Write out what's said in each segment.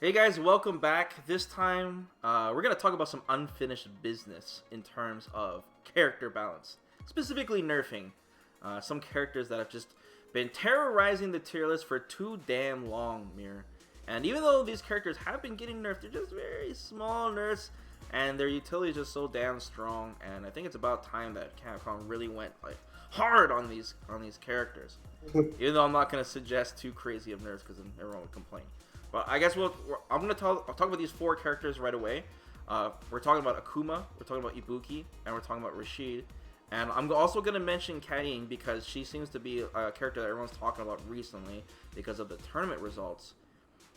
Hey guys, welcome back. This time, we're going to talk about some unfinished business in terms of character balance. Specifically nerfing some characters that have just been terrorizing the tier list for too damn long, Mir. And even though these characters have been getting nerfed, they're just very small nerfs, and their utility is just so damn strong. And I think it's about time that Capcom really went like hard on these characters. Even though I'm not going to suggest too crazy of nerfs because everyone would complain. But I guess I'll talk about these four characters right away. We're talking about Akuma, we're talking about Ibuki, and we're talking about Rashid. And I'm also going to mention Kolin because she seems to be a character that everyone's talking about recently because of the tournament results.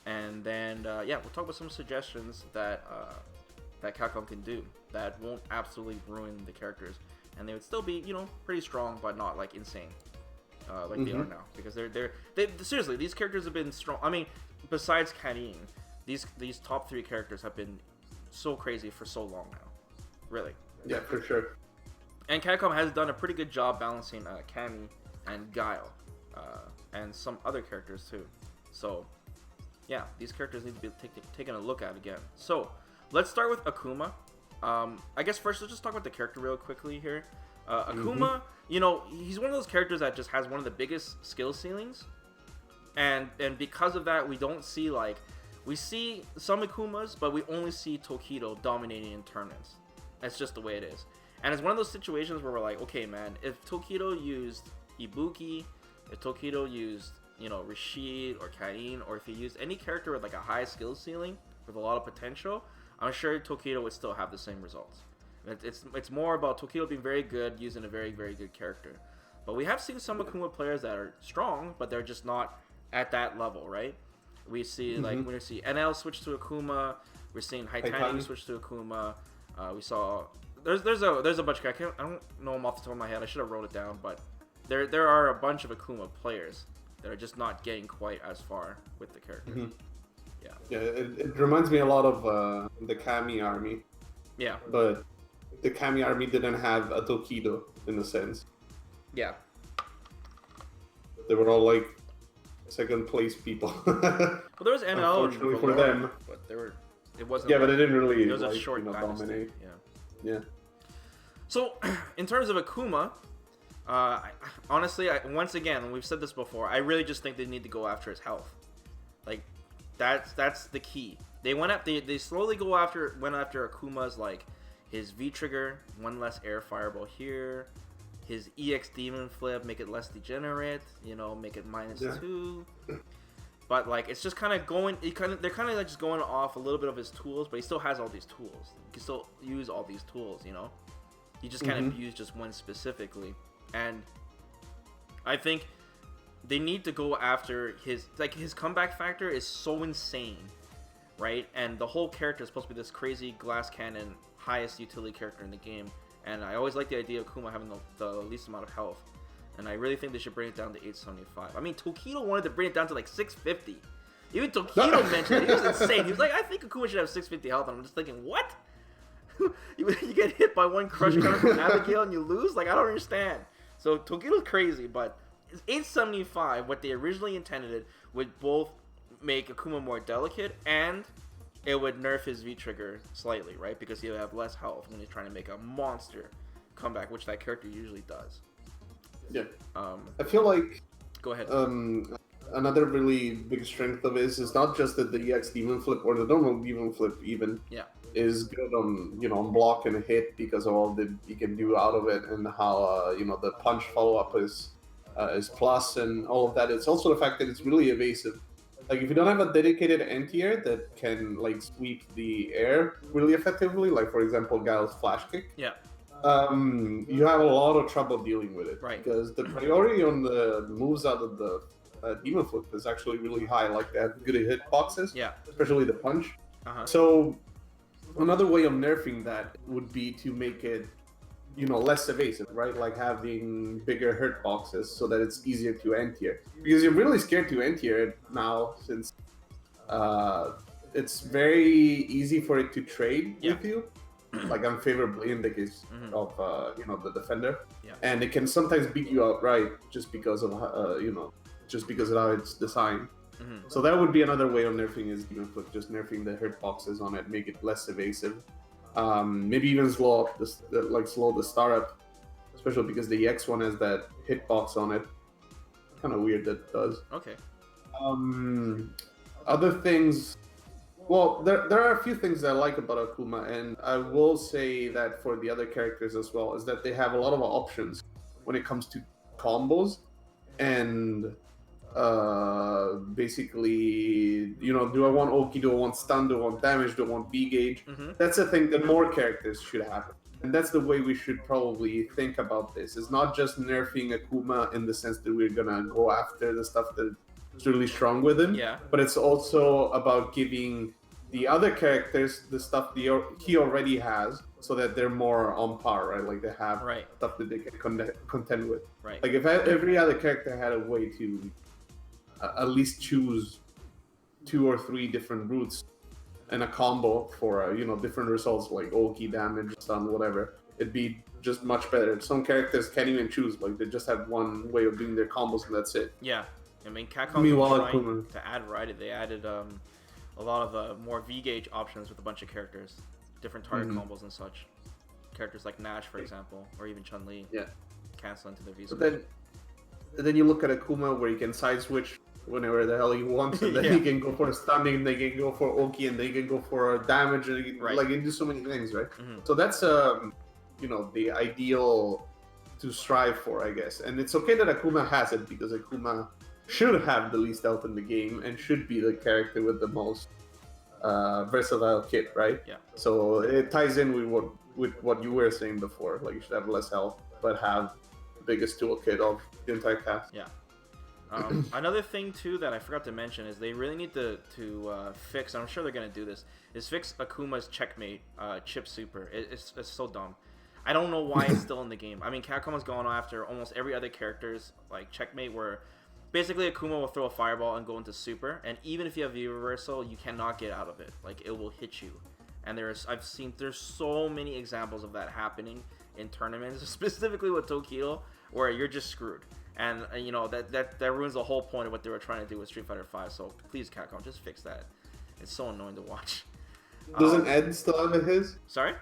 And then, yeah, we'll talk about some suggestions that that Capcom can do that won't absolutely ruin the characters. And they would still be, you know, pretty strong, but not, like, insane. Like they are now. Because they seriously, these characters have been strong. I mean, besides Kolin, these top three characters have been so crazy for so long now. Really. Yeah, for sure. And Capcom has done a pretty good job balancing Cammy and Guile. And some other characters too. So, yeah, these characters need to be taken a look at again. So, let's start with Akuma. I guess first let's just talk about the character real quickly here. Akuma, you know, he's one of those characters that just has one of the biggest skill ceilings. And because of that, we don't see, like, we see some Akumas, but we only see Tokido dominating in tournaments. That's just the way it is. And it's one of those situations where we're like, okay, man, if Tokido used Ibuki, if Tokido used, you know, Rashid or Kolin, or if he used any character with, like, a high skill ceiling with a lot of potential, I'm sure Tokido would still have the same results. It's more about Tokido being very good using a very, very good character. But we have seen some Akuma players that are strong, but they're just not at that level, right? We see, like, when we see NL switch to Akuma, we're seeing Haitani switch to Akuma. We saw there's a bunch of, I don't know them off the top of my head. I should have wrote it down, but there are a bunch of Akuma players that are just not getting quite as far with the character. Yeah, it reminds me a lot of the Kami army. Yeah. But the Kami army didn't have a Tokido in a sense. Yeah. They were all like second place people. Well, there was NL, unfortunately for them, but it wasn't. Yeah, but it didn't really. It was a short dominate. Yeah. So, in terms of Akuma, honestly, once again, we've said this before. I really just think they need to go after his health. Like, that's the key. They went slowly went after Akuma's, like, his V trigger, one less air fireball here. His EX demon flip, make it less degenerate, you know, make it -2. But, like, it's just kind of going, they're kind of like just going off a little bit of his tools, but he still has all these tools. He can still use all these tools, you know. He just kind of used just one specifically. And I think they need to go after his comeback factor is so insane, right? And the whole character is supposed to be this crazy glass cannon, highest utility character in the game. And I always like the idea of Akuma having the least amount of health. And I really think they should bring it down to 875. I mean, Tokido wanted to bring it down to like 650. Even Tokido mentioned it. He was insane. He was like, I think Akuma should have 650 health. And I'm just thinking, what? you get hit by one crush counter from Abigail and you lose? Like, I don't understand. So Tokido's crazy, but 875, what they originally intended it, would both make Akuma more delicate and it would nerf his V-trigger slightly, right? Because he'll have less health when he's trying to make a monster comeback, which that character usually does. Yeah. I feel like... Go ahead. Another really big strength of his is not just that the EX demon flip or the normal demon flip even is good on, you know, on block and hit because of all that he can do out of it and how, you know, the punch follow-up is plus and all of that. It's also the fact that it's really evasive. Like, if you don't have a dedicated anti-air that can, like, sweep the air really effectively, like, for example, Guile's flash kick, you have a lot of trouble dealing with it. Right. Because the priority on the moves out of the demon flip is actually really high. Like, they have good hit boxes, especially the punch. So, another way of nerfing that would be to make it, you know, less evasive, right? Like having bigger hurt boxes so that it's easier to anti-air. Because you're really scared to anti-air now since it's very easy for it to trade with you, like unfavorably in the case of, you know, the defender. And it can sometimes beat you outright just because of, you know, just because of how it's designed. So that would be another way of nerfing his demon flip, just nerfing the hitboxes on it, make it less evasive. Maybe even slow up slow the startup, especially because the EX one has that hitbox on it. Kind of weird that it does. Okay. Other things. Well, there are a few things that I like about Akuma, and I will say that for the other characters as well, is that they have a lot of options when it comes to combos, and basically, do I want Oki, do I want stun, do I want damage, do I want B gauge? That's the thing that more characters should have. And that's the way we should probably think about this. It's not just nerfing Akuma in the sense that we're gonna go after the stuff that's really strong with him, but it's also about giving the other characters the stuff he already has, so that they're more on par, right? Like they have stuff that they can contend with. Right. Like if every other character had a way to at least choose 2 or 3 different routes and a combo for different results, like Oki, damage, stun, whatever, it'd be just much better. Some characters can't even choose; like they just have one way of doing their combos, and that's it. Yeah, I mean Capcom trying to add variety. They added a lot of more V gauge options with a bunch of characters, different target combos and such. Characters like Nash, for example, or even Chun-Li. Yeah. Cancel into the V. But then you look at Akuma, where you can side switch whenever the hell he wants, and then he can go for stunning, they can go for Oki, and they can go for damage, and he can do so many things, right? So that's the ideal to strive for, I guess. And it's okay that Akuma has it, because Akuma should have the least health in the game and should be the character with the most versatile kit, right? Yeah. So it ties in with what you were saying before. Like you should have less health, but have the biggest toolkit of the entire cast. Yeah. Another thing too that I forgot to mention is they really need to fix. I'm sure they're gonna do this. Is fix Akuma's checkmate chip super. It's so dumb. I don't know why it's still in the game. I mean, Capcom has gone after almost every other character's like checkmate, where basically Akuma will throw a fireball and go into super, and even if you have V reversal, you cannot get out of it. Like it will hit you. And there's so many examples of that happening in tournaments, specifically with Tokido, where you're just screwed. And that ruins the whole point of what they were trying to do with Street Fighter V. So please, Capcom, just fix that. It's so annoying to watch. Doesn't Ed still have his? Sorry?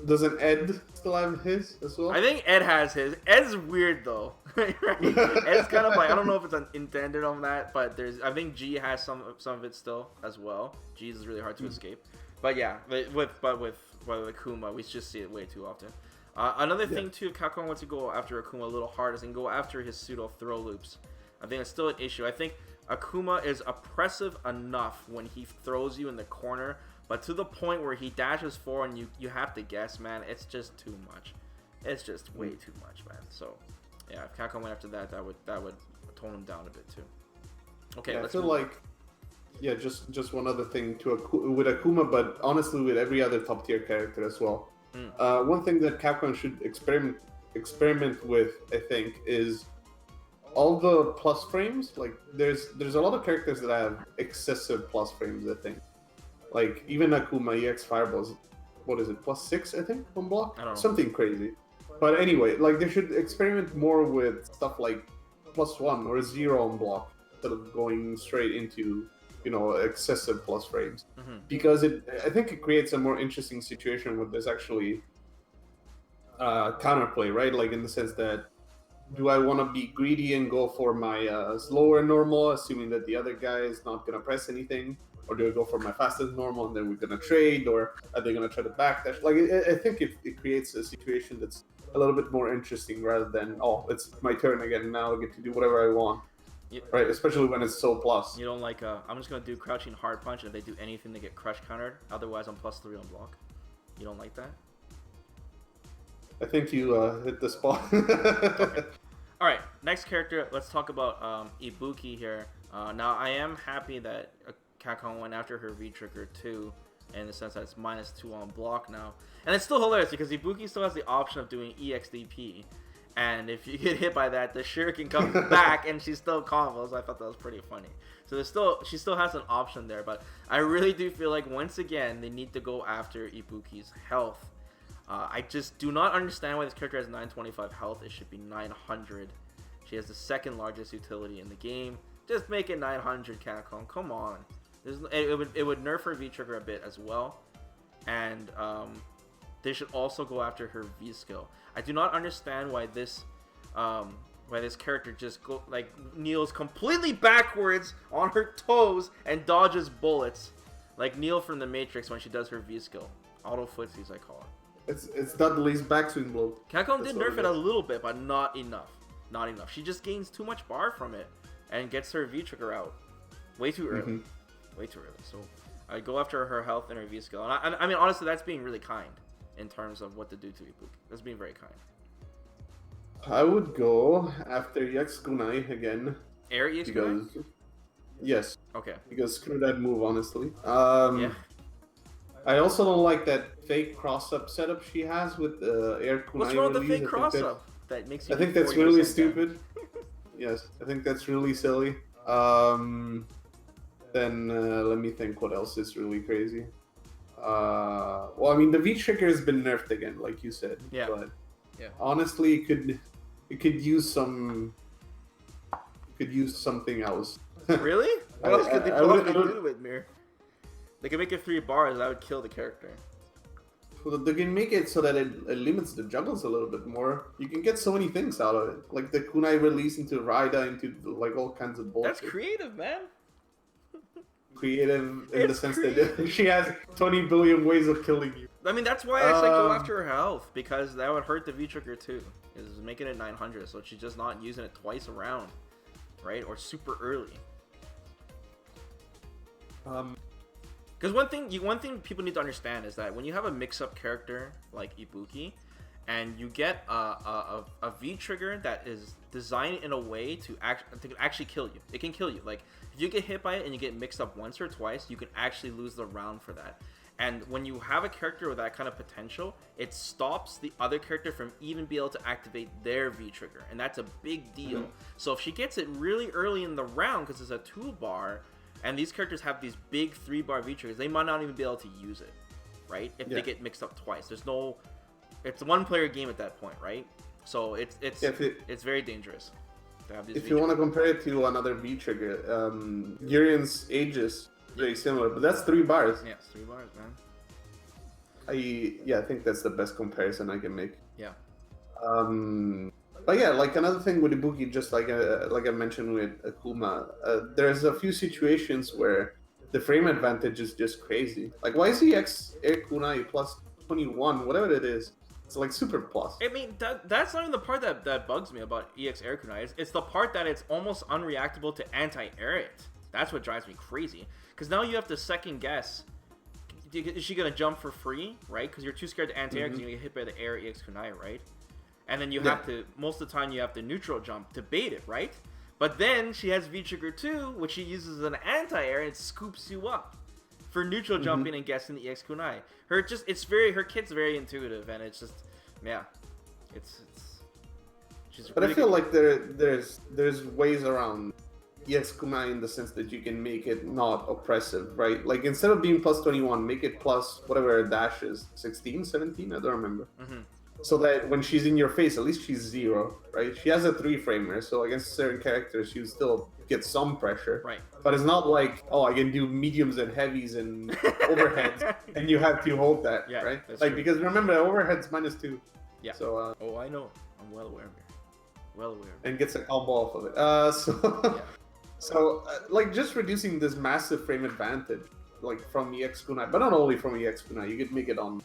Doesn't Ed still have his as well? I think Ed has his. Ed's weird though. Right? Ed's kind of like, I don't know if it's intended on that, but I think G has some of it still as well. G is really hard to escape. But yeah, with Akuma, we just see it way too often. Another thing too, Capcom wants to go after Akuma a little hard is and go after his pseudo throw loops. I think it's still an issue. I think Akuma is oppressive enough when he throws you in the corner, but to the point where he dashes forward and you have to guess, man, it's just too much. It's just way too much, man. So yeah, if Capcom went after that, that would tone him down a bit too. Okay, yeah, let's I feel like just one other thing with Akuma, but honestly with every other top tier character as well. One thing that Capcom should experiment with, I think, is all the plus frames. Like there's a lot of characters that have excessive plus frames, I think. Like even Akuma EX Fireballs, what is it, +6 I think on block? I don't know. Something crazy. But anyway, like they should experiment more with stuff like +1 or 0 on block instead of going straight into excessive plus frames, because I think it creates a more interesting situation where there's actually counterplay, right? Like in the sense that, do I want to be greedy and go for my slower normal, assuming that the other guy is not going to press anything, or do I go for my fastest normal and then we're going to trade, or are they going to try to backdash? Like I think it creates a situation that's a little bit more interesting rather than, oh, it's my turn again, now I get to do whatever I want. Right, especially when it's so plus. You don't like, I'm just going to do crouching hard punch, and if they do anything, they get crush countered. Otherwise, I'm +3 on block. You don't like that? I think you hit the spot. Okay. Alright, next character. Let's talk about Ibuki here. Now, I am happy that Capcom went after her V-Trigger too, in the sense that it's -2 on block now. And it's still hilarious, because Ibuki still has the option of doing EXDP. And if you get hit by that, the shuriken comes back and she still combos. I thought that was pretty funny. So she still has an option there, but I really do feel like once again they need to go after Ibuki's health. I just do not understand why this character has 925 health. It should be 900. She has the second largest utility in the game. Just make it 900, Capcom. Come on. It would nerf her V-trigger a bit as well. And they should also go after her V-skill. I do not understand why this character just kneels completely backwards on her toes and dodges bullets. Like Neo from the Matrix when she does her V-skill. Auto footsies, I call it. It's Dudley's backswing blow. Capcom did nerf it a little bit, but not enough. Not enough. She just gains too much bar from it and gets her V-trigger out way too early. Way too early. So I go after her health and her V-skill. And I mean, honestly, that's being really kind in terms of what to do to Ibuki. That's being very kind. I would go after EX Kunai again. Air EX Kunai? Yes. Okay. Because screw that move, honestly. Yeah. I also don't like that fake cross-up setup she has with Air Kunai. What's wrong with the fake cross-up? That makes you. I think that's really stupid. Yes, I think that's really silly. Then let me think what else is really crazy. Well, I mean, the V-trigger has been nerfed again, like you said. Yeah. But yeah. Honestly, it could use something else. Really? What else could they possibly do with Mir? They can make it 3 bars. That would kill the character. Well, they can make it so that it limits the juggles a little bit more. You can get so many things out of it, like the kunai release into Raida, into like all kinds of bullshit. That's creative, man. Creative in the sense that she has 20 billion ways of killing you. I mean, that's why I said go after her health, because that would hurt the V-trigger too. Is making it 900, so she's just not using it twice around, right? Or super early. Because one thing people need to understand is that when you have a mix-up character like Ibuki, and you get a V-trigger that is designed in a way to actually kill you, it can kill you. Like if you get hit by it and you get mixed up once or twice, you can actually lose the round for that. And when you have a character with that kind of potential, it stops the other character from even being able to activate their V-trigger, and that's a big deal. So if she gets it really early in the round, because it's a 2-bar, and these characters have these big 3-bar V-triggers, they might not even be able to use it, right? If they get mixed up twice. It's a 1-player game at that point, right? So it's very dangerous to have these If you want to compare it to another V-trigger, Urian's Aegis, very similar, but that's 3 bars. Yeah, it's 3 bars, man. I think that's the best comparison I can make. Yeah. But yeah, like another thing with Ibuki, just like I mentioned with Akuma, there's a few situations where the frame advantage is just crazy. Like, why is EX Air Kunai plus 21, whatever it is? It's like super plus. I mean, that's not even the part that bugs me about EX Air Kunai. It's the part that it's almost unreactable to anti-air it. That's what drives me crazy. Because now you have to second guess. Is she going to jump for free, right? Because you're too scared to anti-air because you're going to get hit by the air EX Kunai, right? And then you have to, most of the time you have to neutral jump to bait it, right? But then she has V-Trigger 2, which she uses as an anti-air, and it scoops you up for neutral jumping and guessing the EX Kunai. Her kit's very intuitive, and it's just, yeah. She's but really I feel like there's ways around EX Kunai in the sense that you can make it not oppressive, right? Like instead of being plus 21, make it plus whatever her dash is, 16, 17, I don't remember. So that when she's in your face, at least she's 0, right? She has a 3-framer, so against certain characters, she'll still get some pressure. Right. But it's not like, oh, I can do mediums and heavies and overheads, and you have to hold that, right? Like, because remember, overhead's -2. Yeah. So, oh, I know. I'm well aware of it. Well aware of it. And gets a combo off of it. So, like, just reducing this massive frame advantage, like, from EX Kunai, but not only from EX Kunai, you could make it on...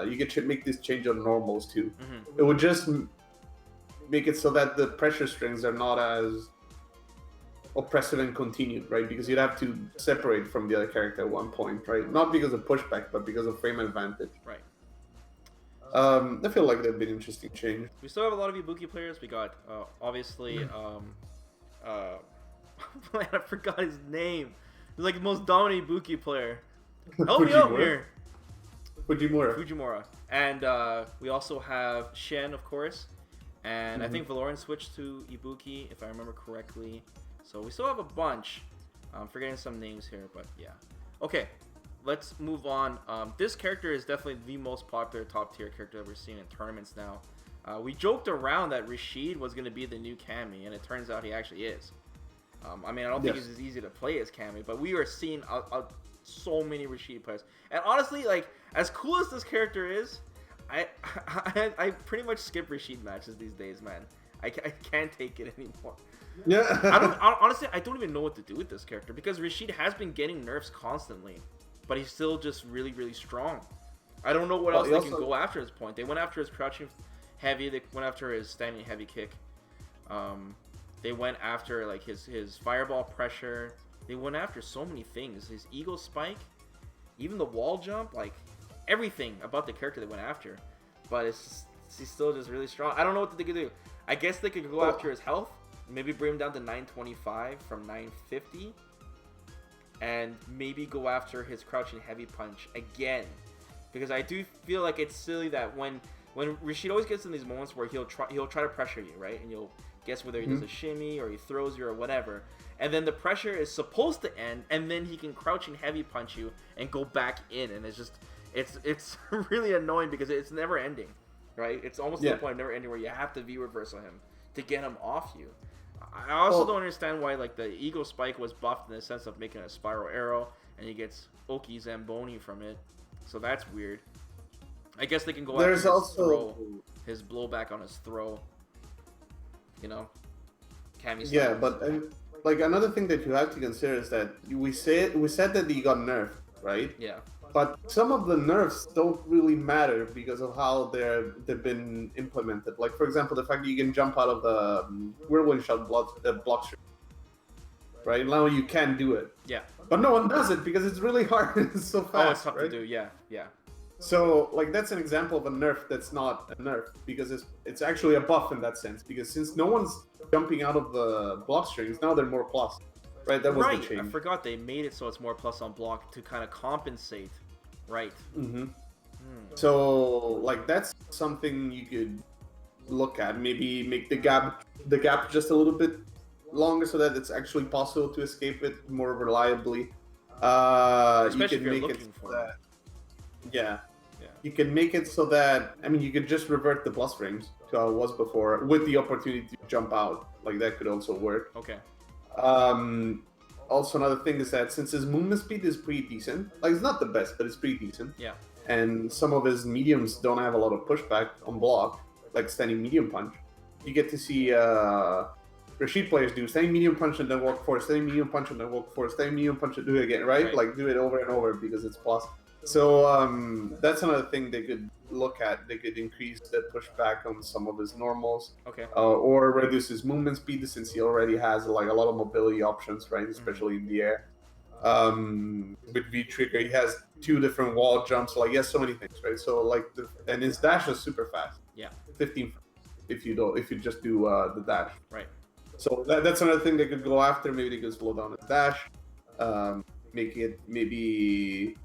you could make this change on normals too. It would just make it so that the pressure strings are not as oppressive and continued, right? Because you'd have to separate from the other character at one point, right? Not because of pushback, but because of frame advantage. Right. I feel like that'd be an interesting change. We still have a lot of Ibuki players. We got obviously I forgot his name. He's like the most dominant Ibuki player. Help me out here. Fujimura. And we also have Shen, of course. And I think Valoran switched to Ibuki, if I remember correctly. So we still have a bunch. I'm forgetting some names here, but yeah. Okay, let's move on. This character is definitely the most popular top-tier character that we're seeing in tournaments now. We joked around that Rashid was going to be the new Kami, and it turns out he actually is. I mean, I don't think it's as easy to play as Cammy, but we are seeing so many Rashid players. And honestly, like, as cool as this character is, I pretty much skip Rashid matches these days, man. I can't take it anymore. Yeah. Honestly, I don't even know what to do with this character because Rashid has been getting nerfs constantly, but he's still just really, really strong. I don't know what else they can go after at this point. They went after his crouching heavy. They went after his standing heavy kick. They went after like his fireball pressure. They went after so many things. His eagle spike, even the wall jump, like everything about the character they went after. But he's still just really strong. I don't know what they could do. I guess they could go after his health. Maybe bring him down to 925 from 950. And maybe go after his crouching heavy punch again. Because I do feel like it's silly that when Rashid always gets in these moments where he'll try to pressure you, right? And you'll guess whether he does a shimmy or he throws you or whatever. And then the pressure is supposed to end, and then he can crouching heavy punch you and go back in. And it's really annoying because it's never ending, right? It's almost to the point of never ending where you have to V-reversal him to get him off you. I also don't understand why like the Eagle Spike was buffed in the sense of making a spiral arrow, and he gets Oki Zamboni from it. So that's weird. I guess they can go after his throw, his blowback on his throw. You know, Cammy style. Yeah, but like another thing that you have to consider is that we said that he got nerfed, right? Yeah. But some of the nerfs don't really matter because of how they've been implemented. Like, for example, the fact that you can jump out of the whirlwind shot block string. Right? Now you can do it. Yeah. But no one does it because it's really hard. It's so fast. Oh, it's tough to do. Yeah. So, like, that's an example of a nerf that's not a nerf because it's actually a buff in that sense. Because since no one's jumping out of the block strings, now they're more plus. Right? That was the change. I forgot they made it so it's more plus on block to kind of compensate. Right. So, like, that's something you could look at. Maybe make the gap just a little bit longer so that it's actually possible to escape it more reliably. Especially you can if you're make looking it for that. Yeah. You can make it so that, I mean, you could just revert the plus frames to how it was before with the opportunity to jump out. Like, that could also work. Okay. Also, another thing is that since his movement speed is pretty decent, like, it's not the best, but it's pretty decent. Yeah. And some of his mediums don't have a lot of pushback on block, like standing medium punch. You get to see Rashid players do standing medium punch and then walk forward, standing medium punch and then walk forward, standing medium punch and do it again, right? Like, do it over and over because it's plus. So that's another thing they could look at. They could increase the pushback on some of his normals, or reduce his movement speed since he already has like a lot of mobility options, right? Especially in the air. With V trigger, he has 2 different wall jumps. Like, he has so many things, right? So like, and his dash is super fast. Yeah, 15 if you just do the dash. Right. So that's another thing they could go after. Maybe they could slow down his dash, make it maybe,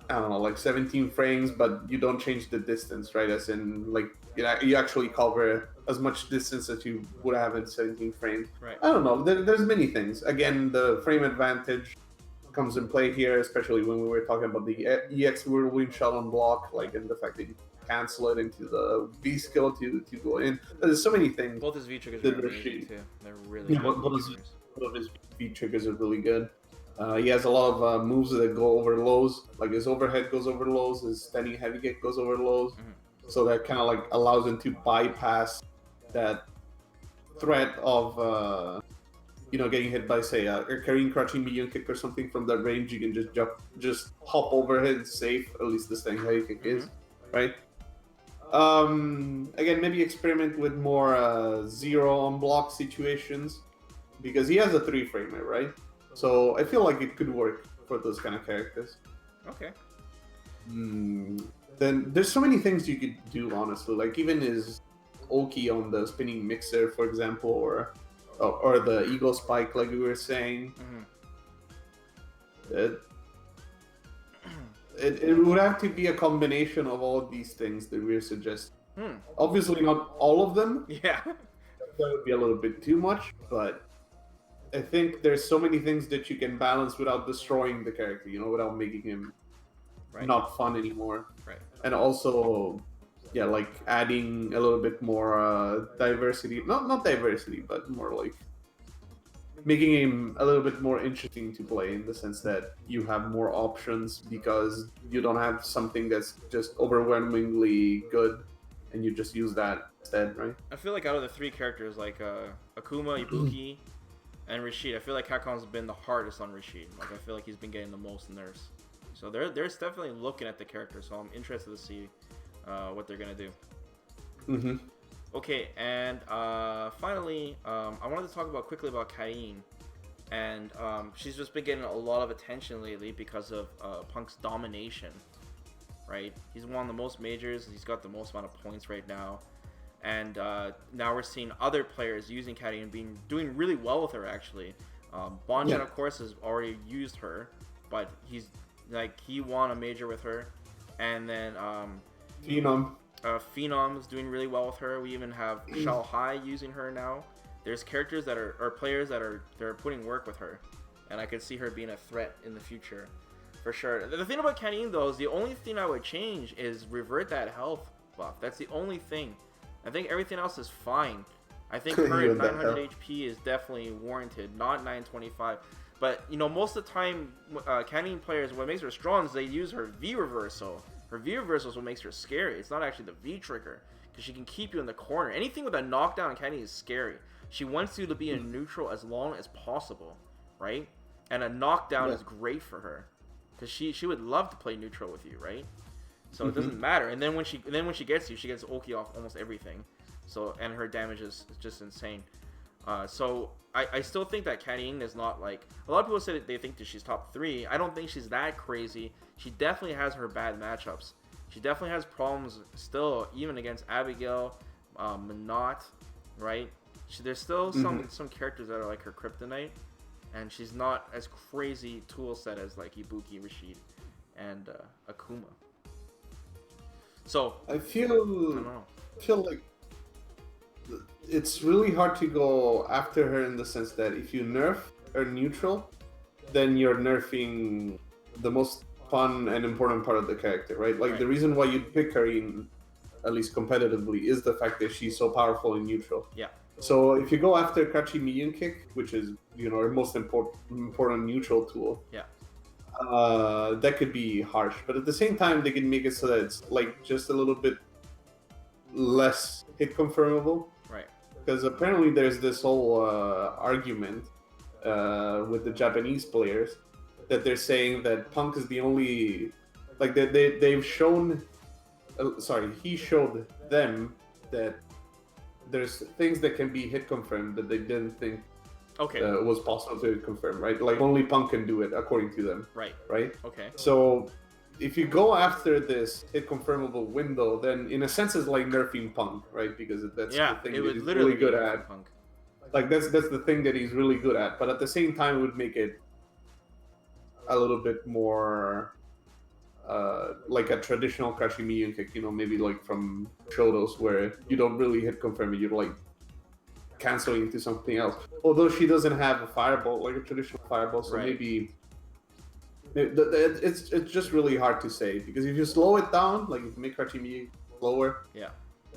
I don't know, like 17 frames, but you don't change the distance, right? As in, like, you actually cover as much distance as you would have in 17 frames. Right. I don't know. There's many things. Again, the frame advantage comes in play here, especially when we were talking about the EX whirlwind shot on block, like, and the fact that you cancel it into the V skill to go in. There's so many things. Both his V triggers are amazing too. They're really good. Both of his V triggers are really good. He has a lot of moves that go over lows, like his overhead goes over lows, his standing heavy kick goes over lows, so that kind of like allows him to bypass that threat of getting hit by, say, a carrying crouching medium kick or something from that range. You can just hop over it, it's safe. At least the standing heavy kick is, right? Again, maybe experiment with more 0 on block situations because he has a 3-framer, right? So I feel like it could work for those kind of characters. Okay. Then there's so many things you could do, honestly. Like even his Oki on the spinning mixer, for example, or the Eagle Spike, like we were saying. It would have to be a combination of all of these things that we're suggesting. Obviously not all of them. Yeah. That would be a little bit too much, but I think there's so many things that you can balance without destroying the character, without making him not fun anymore. Right. And also, like adding a little bit more diversity. Not diversity, but more like making him a little bit more interesting to play in the sense that you have more options because you don't have something that's just overwhelmingly good, and you just use that instead, right? I feel like out of the 3 characters, like Akuma, Ibuki, and Rashid, I feel like Capcom's been the hardest on Rashid. Like I feel like he's been getting the most nerfs. So they're definitely looking at the character. So I'm interested to see what they're gonna do. Mm-hmm. Okay, and finally, I wanted to talk quickly about Karin, and she's just been getting a lot of attention lately because of Punk's domination. Right, he's won the most majors. He's got the most amount of points right now, and now we're seeing other players using Karin and doing really well with her actually. Bonjan, of course, has already used her, but he won a major with her, and then Phenom is doing really well with her. We even have Shao Hai using her now. There's characters that are players that are putting work with her, and I could see her being a threat in the future, for sure. The thing about Karin though is the only thing I would change is revert that health buff. That's the only thing. I think everything else is fine. I think her at 900 HP is definitely warranted, not 925. But most of the time, Karin players, what makes her strong is they use her V reversal. Her V reversal is what makes her scary. It's not actually the V trigger, because she can keep you in the corner. Anything with a knockdown on Karin is scary. She wants you to be in neutral as long as possible, right? And a knockdown is great for her, because she would love to play neutral with you, right? So it doesn't matter. And then when she gets you, she gets Oki off almost everything. So, and her damage is just insane. So I still think that Karin is not like a lot of people say that they think that she's top 3. I don't think she's that crazy. She definitely has her bad matchups. She definitely has problems still, even against Abigail, Minot, right? There's still some characters that are like her kryptonite, and she's not as crazy tool set as like Ibuki, Rashid, and Akuma. So I feel like it's really hard to go after her in the sense that if you nerf her neutral, then you're nerfing the most fun and important part of the character, right? Like the reason why you pick her in, at least competitively, is the fact that she's so powerful in neutral. Yeah. So if you go after Kachi Million Kick, which is her most important neutral tool, that could be harsh. But at the same time, they can make it so that it's like just a little bit less hit confirmable. Right. Because apparently there's this whole argument with the Japanese players that they're saying that Punk is the only, like they've shown, he showed them that there's things that can be hit confirmed that they didn't think was possible to hit confirm, right? Like only Punk can do it according to them. Right. Right? Okay. So if you go after this hit confirmable window, then in a sense it's like nerfing Punk, right? Because that's the thing that he's really good at. Punk. Like that's the thing that he's really good at. But at the same time, it would make it a little bit more like a traditional Kashimiyan kick, maybe like from Shotos, where you don't really hit confirm it, you're like canceling into something else. Although she doesn't have a fireball, like a traditional fireball, so maybe it's just really hard to say, because if you slow it down, like if you make Kashimiyan slower,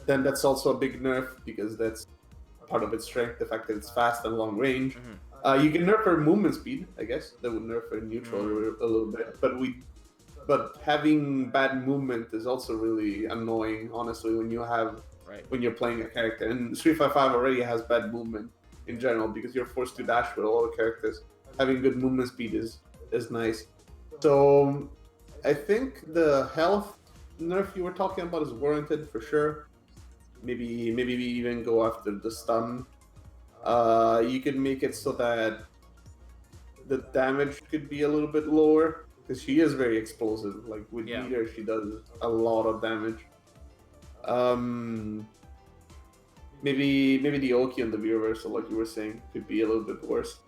then that's also a big nerf, because that's part of its strength, the fact that it's fast and long range. You can nerf her movement speed, I guess. That would nerf her neutral a little bit, but having bad movement is also really annoying, honestly, when you're playing a character. And 355 already has bad movement in general, because you're forced to dash with all the characters. Having good movement speed is nice. So I think the health nerf you were talking about is warranted for sure. Maybe we even go after the stun. You can make it so that the damage could be a little bit lower, because she is very explosive. Like with meter, she does a lot of damage. Maybe the Oki and the V reversal, like you were saying, could be a little bit worse.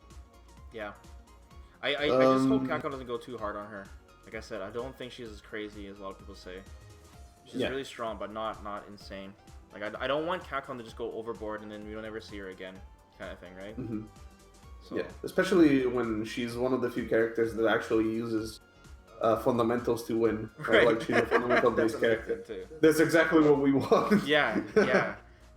Yeah. I just hope Capcom doesn't go too hard on her. Like I said, I don't think she's as crazy as a lot of people say. She's really strong, but not insane. Like I don't want Capcom to just go overboard and then we don't ever see her again, kind of thing, right? So. Yeah, especially when she's one of the few characters that actually uses fundamentals to win. Right? Like she's a fundamental based character. That's exactly what we want. Yeah.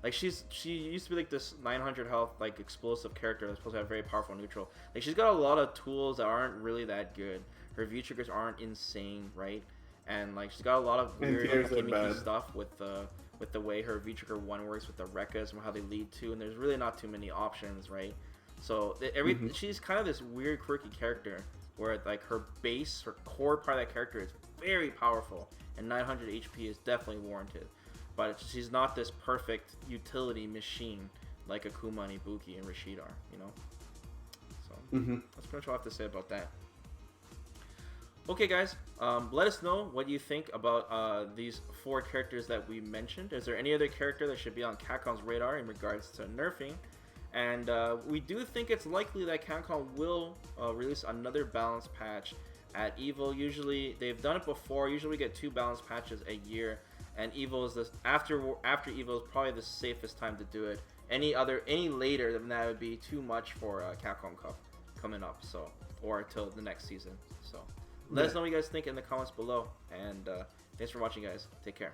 Like she used to be like this 900 health like explosive character that's supposed to have very powerful neutral. Like she's got a lot of tools that aren't really that good. Her V triggers aren't insane, right? And like she's got a lot of weird gimmicky stuff with the way her V trigger 1 works with the Rekkas and how they lead to, and there's really not too many options, right? So she's kind of this weird quirky character where like her base, her core part of that character is very powerful, and 900 HP is definitely warranted. But she's not this perfect utility machine like Akuma and Ibuki and Rashid are, you know? So that's pretty much all I have to say about that. Okay, guys, let us know what you think about these 4 characters that we mentioned. Is there any other character that should be on Capcom's radar in regards to nerfing? And we do think it's likely that Capcom will release another balance patch at EVO. Usually, they've done it before. Usually we get 2 balance patches a year. And EVO is after EVO is probably the safest time to do it. Any later than that would be too much for Capcom Cup coming up. So, or till the next season. So, let us know what you guys think in the comments below. And thanks for watching, guys. Take care.